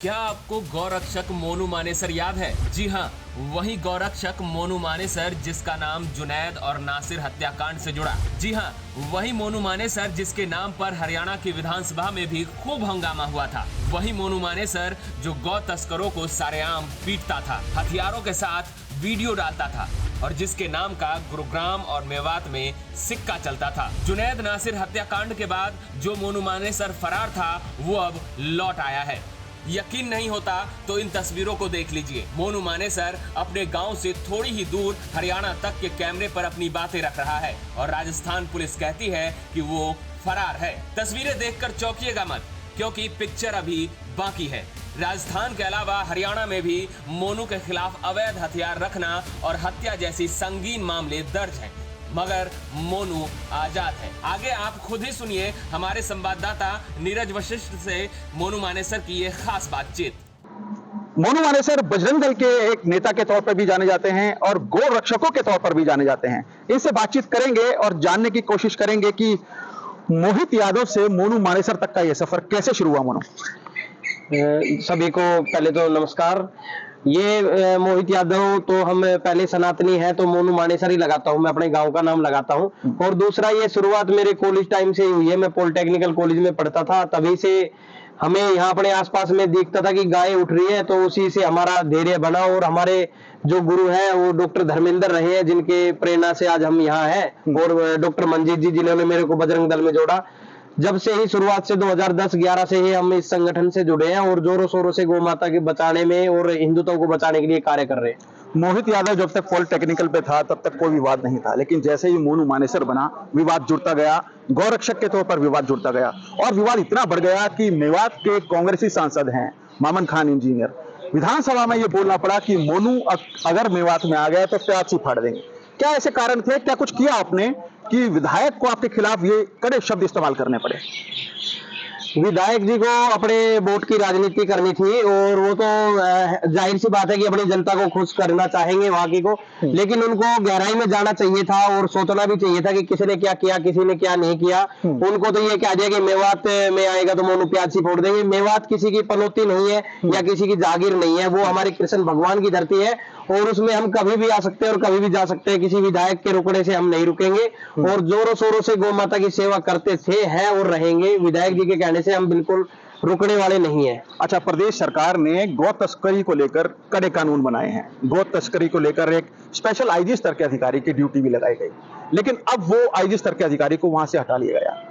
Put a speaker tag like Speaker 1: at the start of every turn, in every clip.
Speaker 1: क्या आपको गौरक्षक मोनू मानेसर याद है? जी हाँ, वही गौरक्षक मोनू मानेसर जिसका नाम जुनैद और नासिर हत्याकांड से जुड़ा। जी हाँ, वही मोनू मानेसर जिसके नाम पर हरियाणा की विधानसभा में भी खूब हंगामा हुआ था। वही मोनू मानेसर जो गौ तस्करों को सरेआम पीटता था, हथियारों के साथ वीडियो डालता था और जिसके नाम का गुरुग्राम और मेवात में सिक्का चलता था। जुनैद नासिर हत्याकांड के बाद जो मोनू मानेसर फरार था वो अब लौट आया है। यकीन नहीं होता तो इन तस्वीरों को देख लीजिए। मोनू मानेसर अपने गांव से थोड़ी ही दूर हरियाणा तक के कैमरे पर अपनी बातें रख रहा है और राजस्थान पुलिस कहती है कि वो फरार है। तस्वीरें देखकर चौंकिएगा मत, क्योंकि पिक्चर अभी बाकी है। राजस्थान के अलावा हरियाणा में भी मोनू के खिलाफ अवैध हथियार रखना और हत्या जैसी संगीन मामले दर्ज हैं, मगर मोनू आजाद है। आगे आप खुद ही सुनिए हमारे संवाददाता नीरज वशिष्ठ से मोनू मानेसर की ये खास बातचीत।
Speaker 2: मोनू मानेसर बजरंग दल के एक नेता के तौर पर भी जाने जाते हैं और गौ रक्षकों के तौर पर भी जाने जाते हैं। इनसे बातचीत करेंगे और जानने की कोशिश करेंगे कि मोहित यादव से मोनू मानेसर तक का यह सफर कैसे शुरू हुआ। मोनू,
Speaker 3: सभी को पहले तो नमस्कार। ये मोहित यादव तो हम पहले सनातनी है तो मोनू मानेसर ही लगाता हूँ, मैं अपने गांव का नाम लगाता हूँ। और दूसरा ये शुरुआत मेरे कॉलेज टाइम से ही हुई है। मैं पॉलिटेक्निकल कॉलेज में पढ़ता था, तभी से हमें यहाँ अपने आसपास में दिखता था कि गाय उठ रही है, तो उसी से हमारा धैर्य बना। और हमारे जो गुरु हैं वो डॉक्टर धर्मेंद्र रहे हैं, जिनके प्रेरणा से आज हम यहाँ हैं। और डॉक्टर मंजीत जी जिन्होंने मेरे को बजरंग दल में जोड़ा। जब से ही शुरुआत से 2010-11 से ही हम इस संगठन से जुड़े हैं और जोरों शोरों से गौ माता के बचाने में और हिंदुत्व को बचाने के लिए कार्य कर रहे हैं।
Speaker 2: मोहित यादव जब तक पॉलिटेक्निकल पे था तब तक कोई विवाद नहीं था, लेकिन जैसे ही मोनू मानेसर बना विवाद जुड़ता गया। गौरक्षक के तौर पर विवाद जुड़ता गया और विवाद इतना बढ़ गया कि मेवात के कांग्रेसी सांसद हैं मामन खान इंजीनियर, विधानसभा में ये बोलना पड़ा कि मोनू अगर मेवात में आ गया तो प्याज ही फाड़ देंगे। क्या ऐसे कारण थे? क्या कुछ किया आपने कि विधायक को आपके खिलाफ ये कड़े शब्द इस्तेमाल करने पड़े?
Speaker 3: विधायक जी को अपने वोट की राजनीति करनी थी और वो तो जाहिर सी बात है कि अपनी जनता को खुश करना चाहेंगे वहां की को, लेकिन उनको गहराई में जाना चाहिए था और सोचना भी चाहिए था कि किसी ने क्या किया, किसी ने क्या नहीं किया। उनको तो ये कह दिया कि मेवात में आएगा तो मोनू प्याज ही फोड़ देंगे। मेवात किसी की पनौती नहीं है या किसी की जागीर नहीं है, वो हमारे कृष्ण भगवान की धरती है और उसमें हम कभी भी आ सकते हैं और कभी भी जा सकते हैं। किसी विधायक के रुकने से हम नहीं रुकेंगे और जोरों शोरों से गौ माता की सेवा करते थे, हैं और रहेंगे। विधायक जी के कहने से हम बिल्कुल रुकने वाले नहीं हैं।
Speaker 2: अच्छा, प्रदेश सरकार ने गौ तस्करी को लेकर कड़े कानून बनाए हैं। गौ तस्करी को लेकर एक स्पेशल आईजी स्तर के अधिकारी की ड्यूटी भी लगाई गई, लेकिन अब वो आईजी स्तर के अधिकारी को वहां से हटा लिया गया।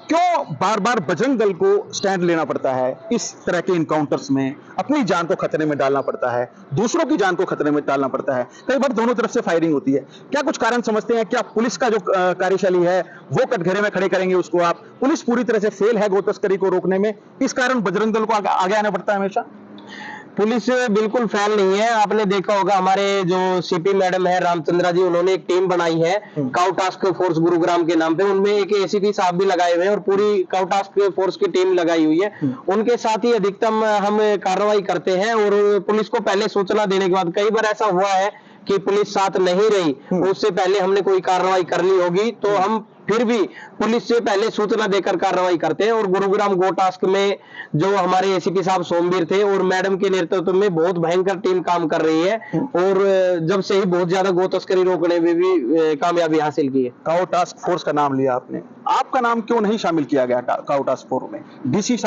Speaker 2: क्यों बार बार बजरंग दल को स्टैंड लेना पड़ता है? इस तरह के इनकाउंटर्स में अपनी जान को खतरे में डालना पड़ता है, दूसरों की जान को खतरे में डालना पड़ता है, कई बार दोनों तरफ से फायरिंग होती है। क्या कुछ कारण समझते हैं? क्या पुलिस का जो कार्यशैली है वो कटघरे में खड़े करेंगे उसको आप? पुलिस पूरी तरह से फेल है गौ तस्करी को रोकने में, इस कारण बजरंग दल को आगे आना पड़ता है हमेशा।
Speaker 3: पुलिस बिल्कुल फेल नहीं है। आपने देखा होगा हमारे जो सीपी मैडम है रामचंद्रा जी, उन्होंने एक टीम बनाई है काउ टास्क फोर्स गुरुग्राम के नाम पे। उनमें एक एसीपी साहब भी लगाए हुए हैं और पूरी काउ टास्क फोर्स की टीम लगाई हुई है। उनके साथ ही अधिकतम हम कार्रवाई करते हैं और पुलिस को पहले सूचना देने के बाद, कई बार ऐसा हुआ है कि पुलिस साथ नहीं रही, उससे पहले हमने कोई कार्रवाई करनी होगी तो हम फिर भी पुलिस से पहले सूचना देकर कार्रवाई करते हैं। और गुरुग्राम गो टास्क में जो हमारे एसीपी साहब सोमवीर थे और मैडम के नेतृत्व में बहुत भयंकर टीम काम कर रही है और जब से ही बहुत ज्यादा गो तस्करी रोकने में भी कामयाबी हासिल की है।
Speaker 2: काउ टास्क फोर्स का नाम लिया आपने, आपका नाम क्यों नहीं शामिल किया गया काउ टास्क फोर्स में? डीसी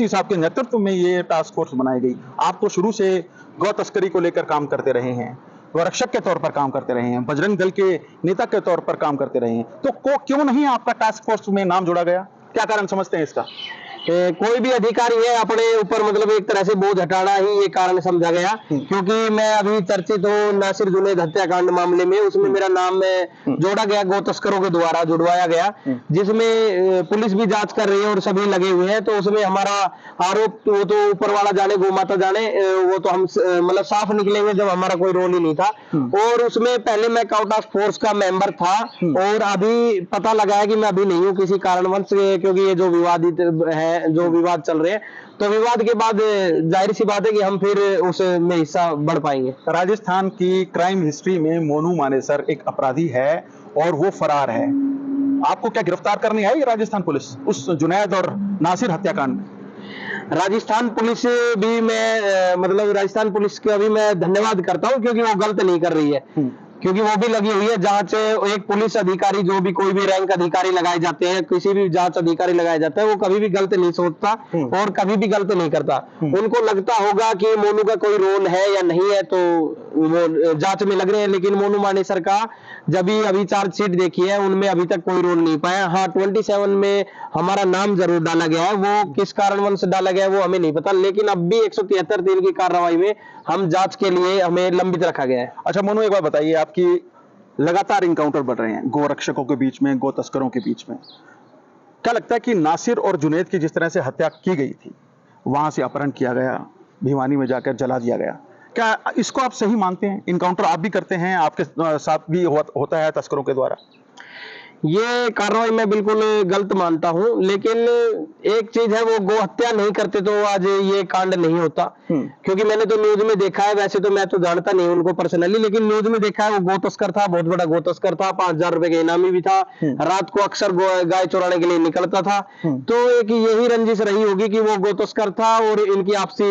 Speaker 2: साहब के नेतृत्व में ये टास्क फोर्स बनाई गई। आप तो शुरू से गौ तस्करी को लेकर काम करते रहे हैं, रक्षक के तौर पर काम करते रहे हैं, बजरंग दल के नेता के तौर पर काम करते रहे हैं, तो क्यों नहीं आपका टास्क फोर्स में नाम जोड़ा गया? क्या कारण समझते हैं इसका?
Speaker 3: कोई भी अधिकारी है अपने ऊपर मतलब एक तरह से बोझ हटाना ही ये कारण समझा गया, क्योंकि मैं अभी चर्चित हूँ नासिर जुनैद हत्याकांड मामले में। उसमें मेरा नाम जोड़ा गया, गौ तस्करों के द्वारा जुड़वाया गया, जिसमें पुलिस भी जांच कर रही है और सभी लगे हुए हैं। तो उसमें हमारा आरोप वो तो ऊपर वाला जाने, गौ माता जाने, वो तो हम मतलब साफ निकलेंगे जब हमारा कोई रोल ही नहीं था। और उसमें पहले मैं काउ टास्क फोर्स का मेंबर था और अभी पता लगा है कि मैं अभी नहीं हूँ किसी कारणवश, क्योंकि ये जो विवादित है, जो विवाद चल रहे हैं, तो विवाद के बाद जाहिर सी बात है कि हम फिर उसमें हिस्सा बढ़ पाएंगे।
Speaker 2: राजस्थान की क्राइम हिस्ट्री में मोनू मानेसर एक अपराधी है और वो फरार है। आपको क्या गिरफ्तार करनी आई राजस्थान पुलिस उस जुनैद और नासिर हत्याकांड?
Speaker 3: राजस्थान पुलिस भी मैं मतलब राजस्थान पुलिस का भी मैं धन्यवाद करता हूँ, क्योंकि वो गलत नहीं कर रही है, क्योंकि वो भी लगी हुई है जांच। एक पुलिस अधिकारी, जो भी कोई भी रैंक अधिकारी लगाए जाते हैं, किसी भी जांच अधिकारी लगाया जाता है, वो कभी भी गलत नहीं सोचता और कभी भी गलत नहीं करता। उनको लगता होगा कि मोनू का कोई रोल है या नहीं है, तो वो जांच में लग रहे हैं, लेकिन मोनू मानेसर का जब भी अभी चार्जशीट देखी है, उनमें अभी तक कोई रोल नहीं पाया। हाँ, 27 में हमारा नाम जरूर डाला गया है, वो किस कारणवश डाला गया है वो हमें नहीं पता, लेकिन अब भी 173 दिन की कार्रवाई में हम जांच के लिए हमें लंबित रखा गया है।
Speaker 2: अच्छा मोनू, एक बार बताइए, आपकी लगातार इनकाउंटर बढ़ रहे हैं गोरक्षकों के बीच में, गो तस्करों के बीच में, क्या लगता है कि नासिर और जुनैद की जिस तरह से हत्या की गई थी, वहां से अपहरण किया गया, भिवानी में जाकर जला दिया गया, क्या इसको आप सही मानते हैं? इनकाउंटर आप भी करते हैं, आपके साथ भी होता है तस्करों के द्वारा?
Speaker 3: ये कार्रवाई मैं बिल्कुल गलत मानता हूं, लेकिन एक चीज है, वो गो हत्या नहीं करते तो आज ये कांड नहीं होता। क्योंकि मैंने तो न्यूज में देखा है, वैसे तो मैं तो जानता नहीं उनको पर्सनली, लेकिन न्यूज में देखा है वो गो तस्कर था, बहुत बड़ा गो तस्कर था, 5000 रुपए का इनामी भी था, रात को अक्सर गाय चुराने के लिए निकलता था। तो एक यही रंजिश रही होगी कि वो गो तस्कर था और इनकी आपसी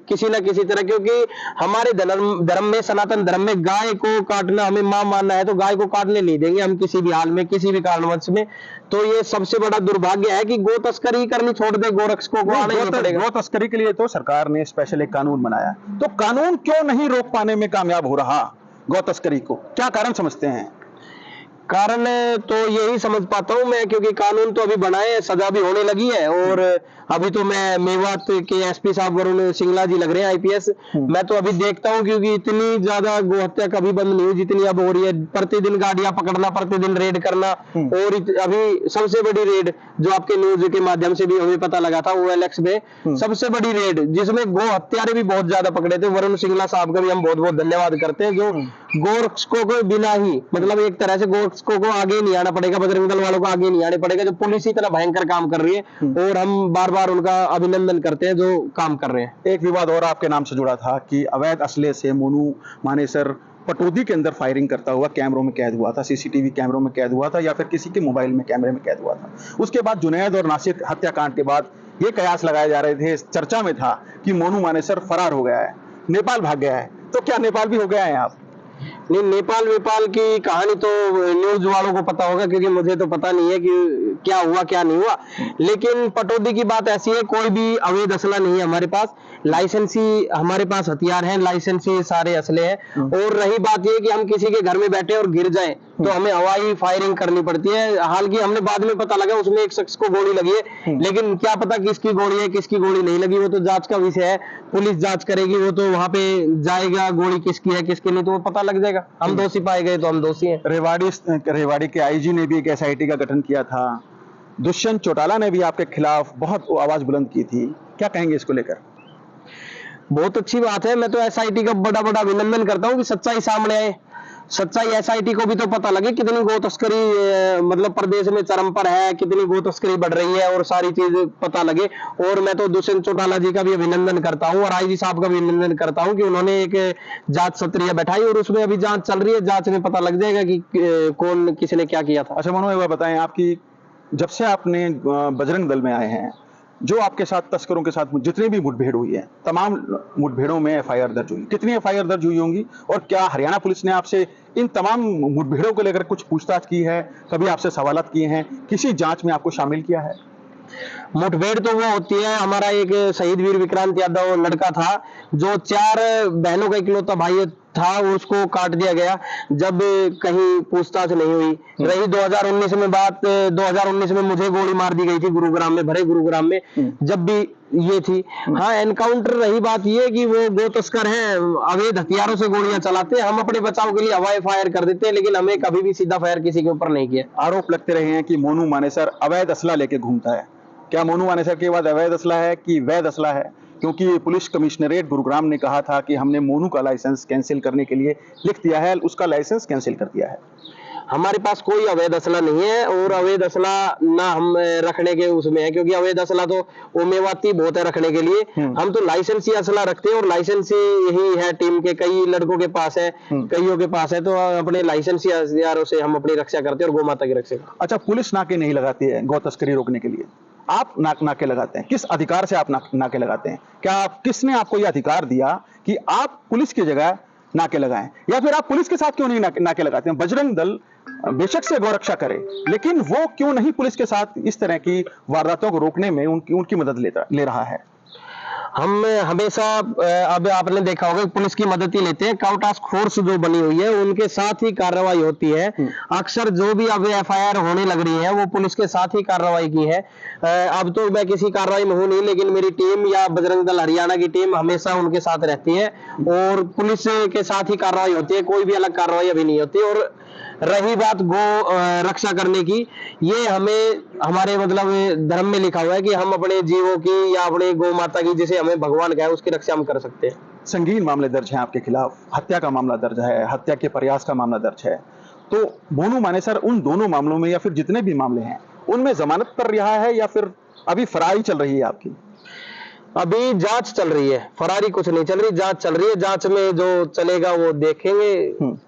Speaker 3: किसी न किसी तरह, क्योंकि हमारे धर्म में, सनातन धर्म में, गाय को काटना हमें मां मानना है, तो गाय को काटने नहीं देंगे हम किसी भी हाल में, किसी भी कारणवश में। तो ये सबसे बड़ा दुर्भाग्य है कि गो तस्करी करनी छोड़ दे, गोरक्षकों को आना ही पड़ेगा।
Speaker 2: गो तस्करी के लिए तो सरकार ने स्पेशल एक कानून बनाया, तो कानून क्यों नहीं रोक पाने में कामयाब हो रहा गो तस्करी को? क्या कारण समझते हैं?
Speaker 3: कारण तो यही समझ पाता हूं मैं, क्योंकि कानून तो अभी बनाए, सजा भी होने लगी है, और अभी तो मैं मेवात के एसपी साहब वरुण सिंगला जी लग रहे हैं आईपीएस, मैं तो अभी देखता हूं, क्योंकि इतनी ज्यादा गोहत्या कभी बंद नहीं हुई जितनी अब हो रही है। प्रतिदिन गाड़ियां पकड़ना, प्रतिदिन रेड करना, और अभी सबसे बड़ी रेड जो आपके न्यूज के माध्यम से भी हमें पता लगा था, OLX में सबसे बड़ी रेड, जिसमें गो हत्यारे भी बहुत ज्यादा पकड़े थे। वरुण सिंगला साहब का भी हम बहुत बहुत धन्यवाद करते हैं, जो गोरक्षकों को बिना ही, मतलब एक तरह से गोरक्षकों को आगे नहीं आना पड़ेगा, बजरंग दल वालों को आगे नहीं आने पड़ेगा, जो पुलिस इतना भयंकर काम कर रही है, और हम बार बार उनका अभिनंदन करते हैं जो काम कर रहे हैं।
Speaker 2: एक विवाद और आपके नाम से जुड़ा था कि अवैध असले से मोनू मानेसर पटौदी के अंदर फायरिंग करता हुआ कैमरों में कैद हुआ था, सीसीटीवी कैमरों में कैद हुआ था, या फिर किसी के मोबाइल में कैमरे में कैद हुआ था। उसके बाद जुनैद और नासिर हत्याकांड के बाद ये कयास लगाए जा रहे थे, चर्चा में था कि मोनू मानेसर फरार हो गया है, नेपाल भाग गया है। तो क्या नेपाल भी हो गया है आप?
Speaker 3: नहीं, नेपाल की कहानी तो न्यूज वालों को पता होगा, क्योंकि मुझे तो पता नहीं है कि क्या हुआ क्या नहीं हुआ। लेकिन पटौदी की बात ऐसी है, कोई भी अवैध असला नहीं है हमारे पास, लाइसेंसी हमारे पास हथियार हैं, लाइसेंसी सारे असले हैं। और रही बात ये कि हम किसी के घर में बैठे और गिर जाएं तो हमें हवाई फायरिंग करनी पड़ती है। हालांकि हमने बाद में पता लगा उसमें एक शख्स को गोली लगी है, लेकिन क्या पता किसकी गोली है किसकी गोली नहीं लगी, वो तो जांच का विषय है, पुलिस जांच करेगी, वो तो वहां पे जाएगा, गोली किसकी है किसकी नहीं तो वो पता लग जाएगा। हम दोषी पाए गए तो हम दोषी हैं।
Speaker 2: रेवाड़ी के आईजी ने भी एक SIT का गठन किया था, दुष्यंत चौटाला ने भी आपके खिलाफ बहुत आवाज बुलंद की थी, क्या कहेंगे इसको लेकर?
Speaker 3: बहुत अच्छी बात है, मैं तो SIT का बड़ा बड़ा अभिनंदन करता हूँ कि सच्चाई सामने आए। सच्चाई SIT को भी तो पता लगे कितनी गो तस्करी मतलब प्रदेश में चरम पर है, कितनी गो तस्करी बढ़ रही है, और सारी चीज पता लगे। और मैं तो दुष्यंत चौटाला जी का भी अभिनंदन करता हूँ और IG साहब का भी अभिनंदन करता हूँ कि उन्होंने एक जांच सत्रिया बैठाई, और उसमें अभी जांच चल रही है, जांच में पता लग जाएगा कि कौन किसने क्या किया था।
Speaker 2: अच्छा मनोज, बताएं, आपकी जब से आपने बजरंग दल में आए हैं, जो आपके साथ तस्करों के साथ जितनी भी मुठभेड़ हुई है, तमाम मुठभेड़ों में FIR दर्ज हुई, कितनी FIR दर्ज हुई होंगी? और क्या हरियाणा पुलिस ने आपसे इन तमाम मुठभेड़ों को लेकर कुछ पूछताछ की है, कभी आपसे सवालात किए हैं, किसी जांच में आपको शामिल किया है?
Speaker 3: मुठभेड़ तो वो होती है, हमारा एक शहीद वीर विक्रांत यादव लड़का था, जो 4 बहनों का इकलौता भाई था, उसको काट दिया गया जब कहीं पूछताछ नहीं हुई। रही 2019 में बात, 2019 में मुझे गोली मार दी गई थी गुरुग्राम में, भरे गुरुग्राम में, जब भी ये थी। हाँ, एनकाउंटर रही बात ये कि वो गो तस्कर हैं, अवैध हथियारों से गोलियां चलाते हैं, हम अपने बचाव के लिए हवाई फायर कर देते हैं, लेकिन हमें कभी भी सीधा फायर किसी के ऊपर नहीं किया।
Speaker 2: आरोप लगते रहे हैं कि मोनू मानेसर अवैध असला लेके घूमता है, क्या मोनू मानेसर के बाद अवैध असला है कि वैध असला है? क्योंकि पुलिस कमिश्नरेट गुरुग्राम ने कहा था कि हमने मोनू का लाइसेंस कैंसिल करने के लिए लिख दिया है, उसका लाइसेंस कैंसिल कर दिया है।
Speaker 3: हमारे पास कोई अवैध असला नहीं है, और अवैध असला ना हम रखने के उसमें है, क्योंकि अवैध असला तो उम्मीदवार बहुत है रखने के लिए। हम तो लाइसेंसी असला रखते हैं, और लाइसेंसी यही है, टीम के कई लड़कों के पास है, कईयों के पास है, तो अपने लाइसेंसी हथियारों से हम अपनी रक्षा करते हैं और गौ माता की रक्षा।
Speaker 2: अच्छा, पुलिस नाके नहीं लगाती है गौ तस्करी रोकने के लिए? आप नाके लगाते हैं? किस अधिकार से आप नाके लगाते हैं? क्या किसने आपको यह अधिकार दिया कि आप पुलिस की जगह नाके लगाएं? या फिर आप पुलिस के साथ क्यों नहीं नाके लगाते हैं? बजरंग दल बेशक से गौरक्षा करे, लेकिन वो क्यों नहीं पुलिस के साथ इस तरह की वारदातों को रोकने में उनकी मदद ले रहा है?
Speaker 3: हम हमेशा अब आपने देखा होगा पुलिस की मदद ही लेते हैं। काउ टास्क फोर्स जो बनी हुई है उनके साथ ही कार्रवाई होती है। अक्सर जो भी अब एफआईआर होने लग रही है वो पुलिस के साथ ही कार्रवाई की है। अब तो मैं किसी कार्रवाई में हूं नहीं, लेकिन मेरी टीम या बजरंग दल हरियाणा की टीम हमेशा उनके साथ रहती है और पुलिस के साथ ही कार्रवाई होती है। कोई भी अलग कार्रवाई अभी नहीं होती। और रही बात गो रक्षा करने की, ये हमें हमारे मतलब धर्म में लिखा हुआ है कि हम अपने जीवों की या अपने गौ माता की, जिसे हमें भगवान कहा है, उसकी रक्षा हम कर सकते हैं।
Speaker 2: संगीन मामले दर्ज हैं आपके खिलाफ, हत्या का मामला दर्ज है, हत्या के प्रयास का मामला दर्ज है। तो मोनू मानेसर उन दोनों मामलों में या फिर जितने भी मामले हैं उनमें जमानत पर रिहा है या फिर अभी फरारी चल रही है आपकी?
Speaker 3: अभी जांच चल रही है, फरारी कुछ नहीं चल रही, जांच चल रही है। जांच में जो चलेगा वो देखेंगे।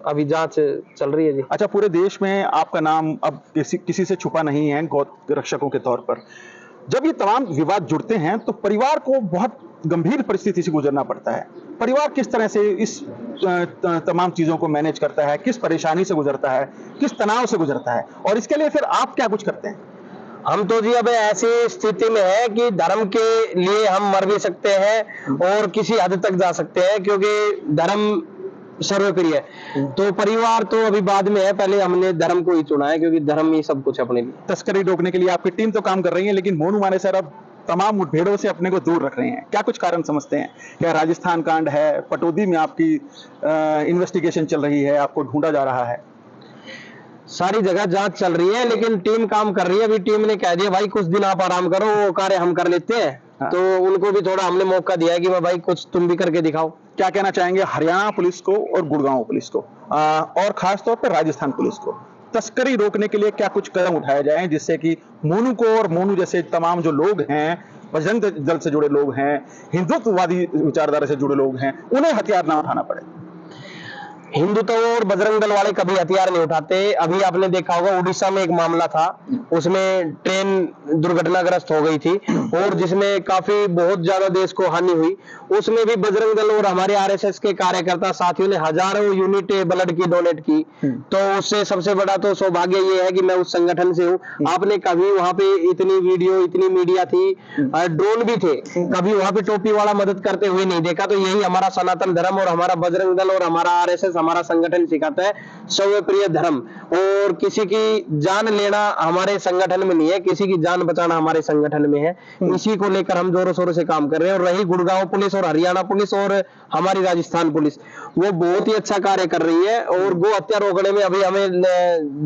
Speaker 3: अभी जांच चल रही है जी।
Speaker 2: अच्छा, पूरे देश में आपका नाम अब किसी से छुपा नहीं है गौ रक्षकों के तौर पर। जब ये तमाम विवाद जुड़ते हैं तो परिवार को बहुत गंभीर परिस्थिति से गुजरना पड़ता है। परिवार किस तरह से इस तमाम चीजों को मैनेज करता है, किस परेशानी से गुजरता है, किस तनाव से गुजरता है, और इसके लिए फिर आप क्या कुछ करते हैं?
Speaker 3: हम तो जी अब ऐसी स्थिति में है कि धर्म के लिए हम मर भी सकते हैं और किसी हद तक जा सकते हैं, क्योंकि धर्म सर्वप्रिय है। तो परिवार तो अभी बाद में है, पहले हमने धर्म को ही चुना है, क्योंकि धर्म ही सब कुछ अपने लिए।
Speaker 2: तस्करी रोकने के लिए आपकी टीम तो काम कर रही है, लेकिन मोनू मानेसर अब तमाम मुठभेड़ों से अपने को दूर रख रहे हैं। क्या कुछ कारण समझते हैं? क्या राजस्थान कांड है, पटौदी में आपकी इन्वेस्टिगेशन चल रही है, आपको ढूंढा जा रहा है?
Speaker 3: सारी जगह जांच चल रही है, लेकिन टीम काम कर रही है। अभी टीम ने कह दिया भाई कुछ दिन आप आराम करो, वो कार्य हम कर लेते हैं।
Speaker 2: हाँ।
Speaker 3: तो उनको भी थोड़ा हमने मौका दिया है कि भाई कुछ तुम भी करके दिखाओ।
Speaker 2: क्या कहना चाहेंगे हरियाणा पुलिस को और गुड़गांव पुलिस को, और खास तौर पर राजस्थान पुलिस को? तस्करी रोकने के लिए क्या कुछ कदम उठाए जाएं जिससे कि मोनू को और मोनू जैसे तमाम जो लोग हैं, बजरंग दल से जुड़े लोग हैं, हिंदुत्ववादी विचारधारा से जुड़े लोग हैं, उन्हें हथियार ना उठाना पड़े?
Speaker 3: हिंदुत्व और बजरंग दल वाले कभी हथियार नहीं उठाते। अभी आपने देखा होगा उड़ीसा में एक मामला था, उसमें ट्रेन दुर्घटनाग्रस्त हो गई थी और जिसमें काफी बहुत ज्यादा देश को हानि हुई। उसमें भी बजरंग दल और हमारे आरएसएस के कार्यकर्ता साथियों ने हजारों यूनिट ब्लड की डोनेट की। तो उससे सबसे बड़ा तो सौभाग्य ये है कि मैं उस संगठन से हूँ। आपने कभी वहां पे इतनी वीडियो, इतनी मीडिया थी, ड्रोन भी थे, कभी वहां पे टोपी वाला मदद करते हुए नहीं देखा। तो यही हमारा सनातन धर्म और हमारा बजरंग दल और हमारा आरएसएस, हमारा संगठन सिखाता है सर्वप्रिय धर्म। और किसी की जान लेना हमारे संगठन में नहीं है, किसी की जान बचाना हमारे संगठन में है। इसी को लेकर हम जोरों शोरों से काम कर रहे हैं। और रही गुड़गांव पुलिस और हरियाणा पुलिस और हमारी राजस्थान पुलिस, वो बहुत ही अच्छा कार्य कर रही है और गो हत्या रोकने में अभी हमें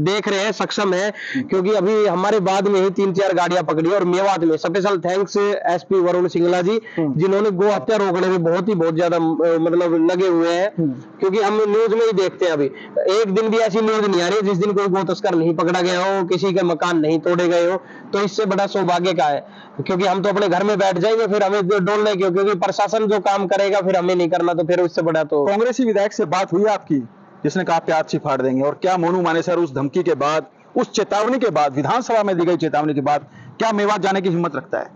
Speaker 3: देख रहे हैं सक्षम है, क्योंकि अभी हमारे बाद में ही 3-4 गाड़ियां पकड़ी। और मेवात में special thanks SP Varun Singla ji, जिन्होंने गो हत्या रोकने में बहुत ज्यादा मतलब लगे हुए हैं। क्योंकि हम न्यूज में ही देखते हैं, अभी एक दिन भी ऐसी न्यूज नहीं आ रही जिस दिन कोई गो तस्कर नहीं पकड़ा गया हो, किसी के मकान नहीं तोड़े गए हो। तो इससे बड़ा सौभाग्य का है, क्योंकि हम तो अपने घर में बैठ जाएंगे, फिर हमें डोलने क्यों? क्योंकि प्रशासन जो काम करेगा फिर हमें नहीं करना, तो फिर उससे बड़ा तो।
Speaker 2: कांग्रेसी विधायक से बात हुई आपकी जिसने कहा प्याज से फाड़ देंगे? और क्या मोनू मानेसर उस धमकी के बाद, उस चेतावनी के बाद, विधानसभा में दी गई चेतावनी के बाद, क्या मेवात जाने की हिम्मत रखता है?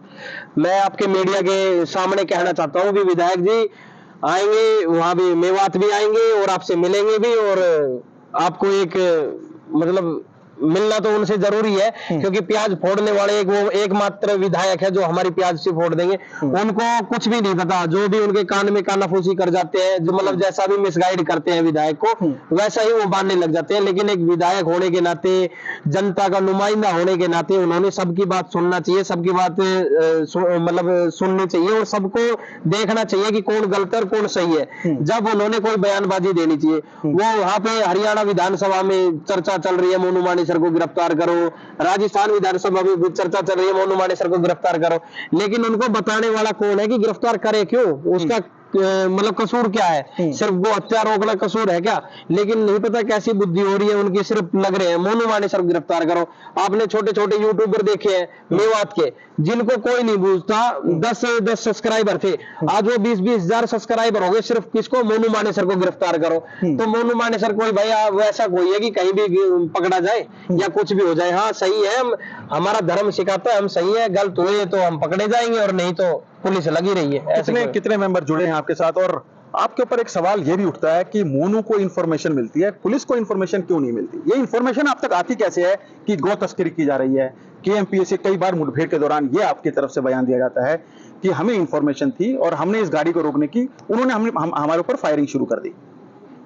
Speaker 3: मैं आपके मीडिया के सामने कहना चाहता हूं कि विधायक जी आएंगे, वहां भी मेवात भी आएंगे और आपसे मिलेंगे भी, और आपको एक मतलब मिलना तो उनसे जरूरी है, क्योंकि प्याज फोड़ने वाले वो एकमात्र विधायक है जो हमारी प्याज से फोड़ देंगे। उनको कुछ भी नहीं पता, जो भी उनके कान में कानाफूसी कर जाते हैं, जो मतलब जैसा भी मिसगाइड करते हैं विधायक को, वैसा ही वो मानने लग जाते हैं। लेकिन एक विधायक होने के नाते, जनता का नुमाइंदा होने के नाते उन्होंने सबकी बात सुनना चाहिए, सबकी बात मतलब सुननी चाहिए और सबको देखना चाहिए कि कौन गलत है और कौन सही है। जब उन्होंने कोई बयानबाजी देनी चाहिए, वो वहां पे हरियाणा विधानसभा में चर्चा चल रही है मोनू मानेसर को गिरफ्तार करो, राजस्थान विधानसभा में भी चर्चा चल रही है मोनू मानेसर को गिरफ्तार करो, लेकिन उनको बताने वाला कौन है कि गिरफ्तार करे क्यों, उसका मतलब कसूर क्या है, सिर्फ गो हत्या रोकना कसूर है क्या? लेकिन नहीं पता कैसी बुद्धि हो रही है उनकी, सिर्फ लग रहे हैं मोनू मानेसर गिरफ्तार करो। आपने छोटे छोटे यूट्यूबर देखे हैं मेवात के, जिनको कोई नहीं पूछता, 10 सब्सक्राइबर थे, आज वो 20-20 हजार सब्सक्राइबर हो गए, सिर्फ किसको? मोनू मानेसर को गिरफ्तार करो। तो मोनू मानेसर कोई भैया वैसा कोई है कि कहीं भी पकड़ा जाए या कुछ भी हो जाए? हाँ सही है, हमारा धर्म सिखाता है हम सही है, गलत हुए तो हम पकड़े जाएंगे और नहीं तो पुलिस लगी रही है।
Speaker 2: कितने मेंबर जुड़े हैं आपके साथ? और आपके ऊपर एक सवाल ये भी उठता है कि मोनू को इन्फॉर्मेशन मिलती है, पुलिस को इन्फॉर्मेशन क्यों नहीं मिलती? ये इन्फॉर्मेशन आप तक आती कैसे है कि गौ तस्करी की जा रही है? केएमपीए से कई बार मुठभेड़ के दौरान ये आपकी तरफ से बयान दिया जाता है कि हमें इन्फॉर्मेशन थी और हमने इस गाड़ी को रोकने की, उन्होंने हमारे ऊपर फायरिंग शुरू कर दी।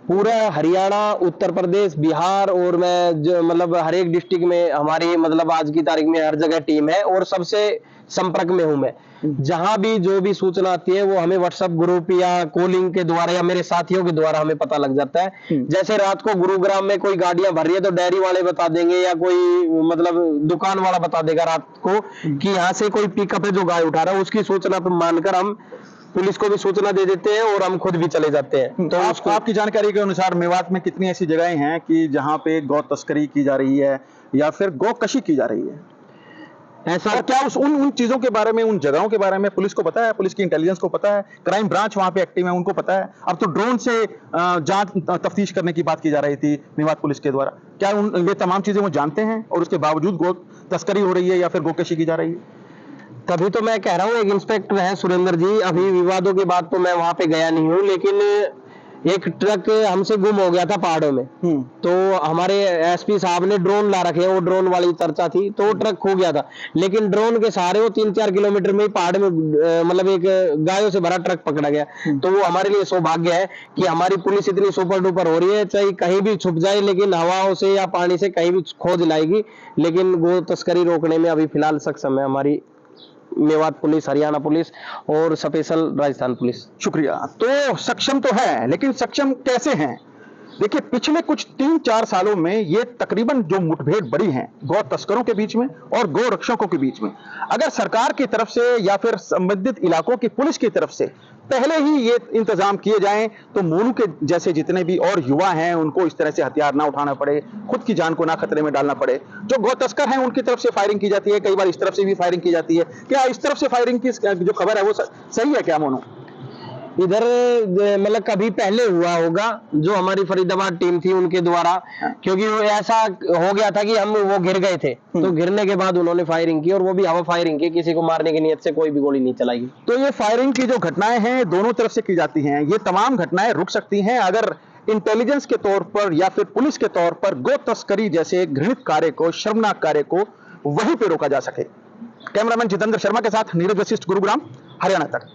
Speaker 3: पूरा हरियाणा, उत्तर प्रदेश, बिहार और मैं जो मतलब हर एक डिस्ट्रिक्ट में हमारी मतलब आज की तारीख में हर जगह टीम है और सबसे संपर्क में हूं मैं। जहां भी जो भी सूचना आती है वो हमें व्हाट्सएप ग्रुप या कॉलिंग के द्वारा या मेरे साथियों के द्वारा हमें पता लग जाता है। जैसे रात को गुरुग्राम में कोई गाड़ियां भर रही है तो डेयरी वाले बता देंगे या कोई मतलब दुकान वाला बता देगा रात को कि यहाँ से कोई पिकअप है जो गाय उठा रहा है, उसकी सूचना पर मानकर हम पुलिस को भी सूचना दे देते हैं और हम खुद भी चले जाते हैं।
Speaker 2: तो आपकी जानकारी के अनुसार मेवात में कितनी ऐसी जगहें हैं कि जहां पे गौ तस्करी की जा रही है या फिर गौ कशी की जा रही है?
Speaker 3: ऐसा
Speaker 2: और क्या उन चीजों के बारे में, उन जगहों के बारे में पुलिस को पता है? पुलिस की इंटेलिजेंस को पता है? क्राइम ब्रांच वहां पे एक्टिव है, उनको पता है? अब तो ड्रोन से जांच तफ्तीश करने की बात की जा रही थी मेवात पुलिस के द्वारा। क्या ये तमाम चीजें वो जानते हैं और उसके बावजूद गौ तस्करी हो रही है या फिर गौ कशी की जा रही है?
Speaker 3: तभी तो मैं कह रहा हूँ, एक इंस्पेक्टर है सुरेंद्र जी, अभी विवादों के बाद तो मैं वहां पे गया नहीं हूँ, लेकिन एक ट्रक हमसे गुम हो गया था पहाड़ों में। तो हमारे एसपी साहब ने ड्रोन ला रखे, वो ड्रोन वाली चर्चा थी, तो वो ट्रक खो गया था। लेकिन ड्रोन के सहारे वो 3-4 किलोमीटर में ही पहाड़ में मतलब एक गायों से भरा ट्रक पकड़ा गया। तो वो हमारे लिए सौभाग्य है कि हमारी पुलिस इतनी सुपर डुपर हो रही है, चाहे कहीं भी छुप जाए लेकिन हवाओं से या पानी से कहीं भी खोज लाएगी। लेकिन गो तस्करी रोकने में अभी फिलहाल सक्षम है हमारी मेवात पुलिस, हरियाणा पुलिस और स्पेशल राजस्थान पुलिस।
Speaker 2: शुक्रिया। तो सक्षम तो है, लेकिन सक्षम कैसे हैं? देखिए, पिछले कुछ 3-4 सालों में ये तकरीबन जो मुठभेड़ बढ़ी हैं गौ तस्करों के बीच में और गौ रक्षकों के बीच में, अगर सरकार की तरफ से या फिर संबंधित इलाकों की पुलिस की तरफ से पहले ही ये इंतजाम किए जाएं तो मोनू के जैसे जितने भी और युवा हैं उनको इस तरह से हथियार ना उठाना पड़े, खुद की जान को ना खतरे में डालना पड़े। जो गौ तस्कर हैं उनकी तरफ से फायरिंग की जाती है, कई बार इस तरफ से भी फायरिंग की जाती है। क्या इस तरफ से फायरिंग की जो खबर है वो सही है क्या मोनू?
Speaker 3: इधर मतलब कभी पहले हुआ होगा जो हमारी फरीदाबाद टीम थी उनके द्वारा, क्योंकि वो ऐसा हो गया था कि हम वो गिर गए थे, तो गिरने के बाद उन्होंने फायरिंग की और वो भी हवा फायरिंग की, किसी को मारने की नियत से कोई भी गोली नहीं चलाई।
Speaker 2: तो ये फायरिंग की जो घटनाएं हैं दोनों तरफ से की जाती हैं, ये तमाम घटनाएं रुक सकती हैं अगर इंटेलिजेंस के तौर पर या फिर पुलिस के तौर पर गौ तस्करी जैसे घृणित कार्य को, शर्मनाक कार्य को वहीं पे रोका जा सके। कैमरामैन जितेंद्र शर्मा के साथ नीरज वशिष्ठ, गुरुग्राम, हरियाणा तक।